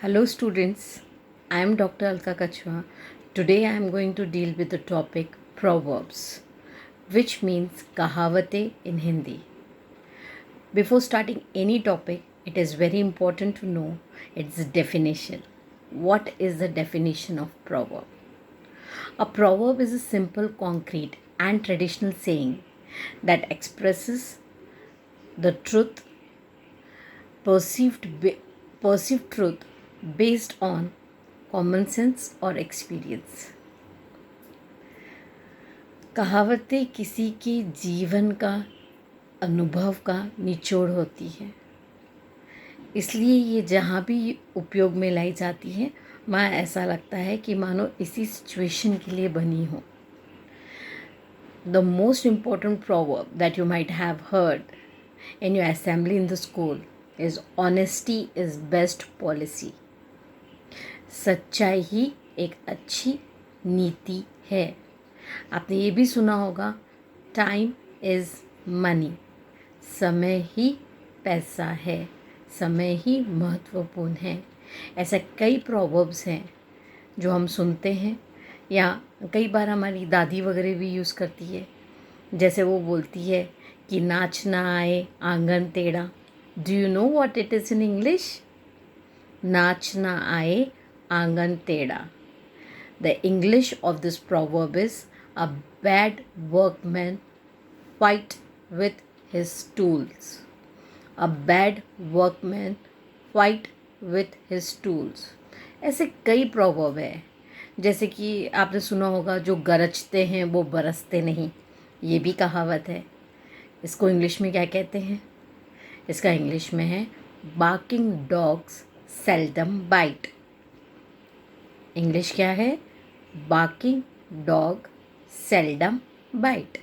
Hello students, I am Dr. Alka Kachwa. Today I am going to deal with the topic proverbs, which means kahavate in Hindi. Before starting any topic, it is very important to know its definition. What is the definition of proverb? A proverb is a simple, concrete and traditional saying that expresses the truth, perceived truth based on common sense और experience. कहावतें किसी के जीवन का अनुभव का निचोड़ होती है, इसलिए ये जहाँ भी उपयोग में लाई जाती है वहाँ ऐसा लगता है कि मानो इसी सिचुएशन के लिए बनी हो। The most important proverb that you might have heard in your assembly in the school is honesty is best policy. सच्चाई ही एक अच्छी नीति है। आपने ये भी सुना होगा टाइम इज़ मनी, समय ही पैसा है, समय ही महत्वपूर्ण है। ऐसे कई प्रोवर्ब्स हैं जो हम सुनते हैं या कई बार हमारी दादी वगैरह भी यूज़ करती है। जैसे वो बोलती है कि नाच ना आए आंगन टेढ़ा। Do you know what it is in English? नाच ना आए आंगन टेढ़ा। The English of this proverb is a bad workman fight with his tools. A bad workman fight with his tools. ऐसे कई proverb है। जैसे कि आपने सुना होगा जो गरजते हैं वो बरसते नहीं, ये भी कहावत है। इसको इंग्लिश में क्या कहते हैं? इसका इंग्लिश में है barking dogs seldom bite. English क्या है? Barking dog seldom bite.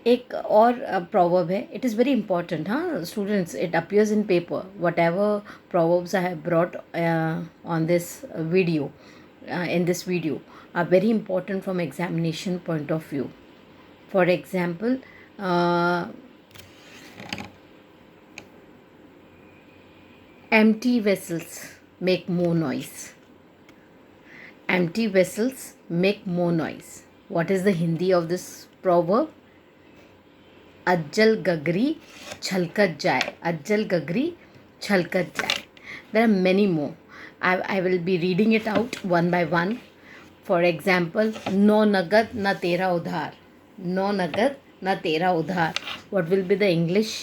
एक और प्रोवर्ब है, इट इज़ वेरी इंपॉर्टेंट। हाँ students, it appears in paper. Whatever proverbs I have brought on this video in this video are very important from examination point of view. For example, empty vessels make more noise. Empty vessels make more noise. What is the Hindi of this proverb? अज्जल गगरी छलकत जाए, अज्जल गगरी छलकत जाए. There are many more. I will be reading it out one by one. For example, no nagad na tera udhar. No nagad na tera udhar. What will be the English?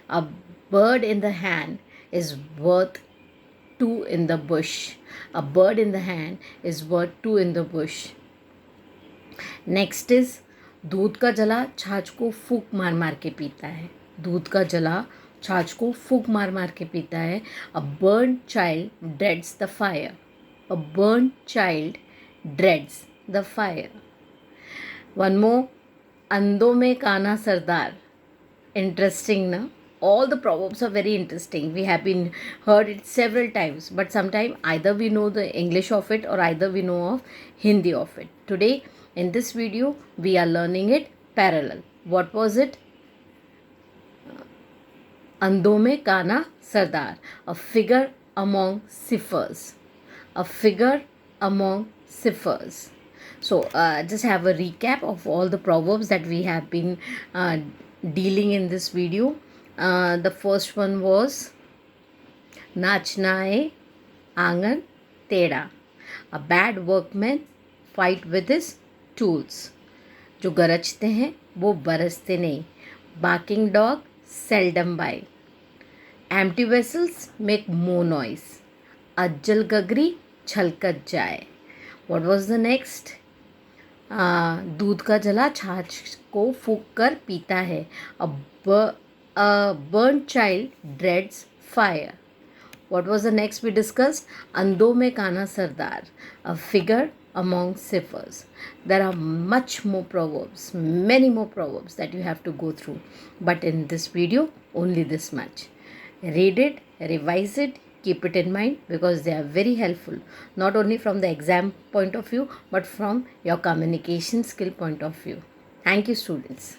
A bird in the hand is worth two in the bush. A bird in the hand is worth two in the bush. Next is दूध का जला छाछ को फूंक मार मार के पीता है। दूध का जला छाछ को फूंक मार मार के पीता है। A burn child dreads the fire. A burn child dreads the fire. One more, अंधों में कान्हा सरदार। Interesting, na? All the proverbs are very interesting. We have been heard it several times, but sometimes either we know the English of it or either we know of Hindi of it. Today, in this video, we are learning it parallel. What was it? अंधों में कान्हा सरदार. A figure among ciphers. A figure among ciphers. So, just have a recap of all the proverbs that we have been dealing in this video. The first one was नाच ना आए आंगन टेढ़ा. A bad workman fight with his tools. जो गरजते हैं वो बरसते नहीं. Barking dog seldom bite. Empty vessels make more noise. अज्जल गगरी छलकत जाए. What was the next? दूध का जला छाछ को फूंक कर पीता है. A burnt child dreads fire. What was the next we discussed? अंधों में कान्हा सरदार. A figure among ciphers. There are much more proverbs, many more proverbs that you have to go through. But in this video, only this much. Read it, revise it, keep it in mind because they are very helpful, not only from the exam point of view, but from your communication skill point of view. Thank you, students.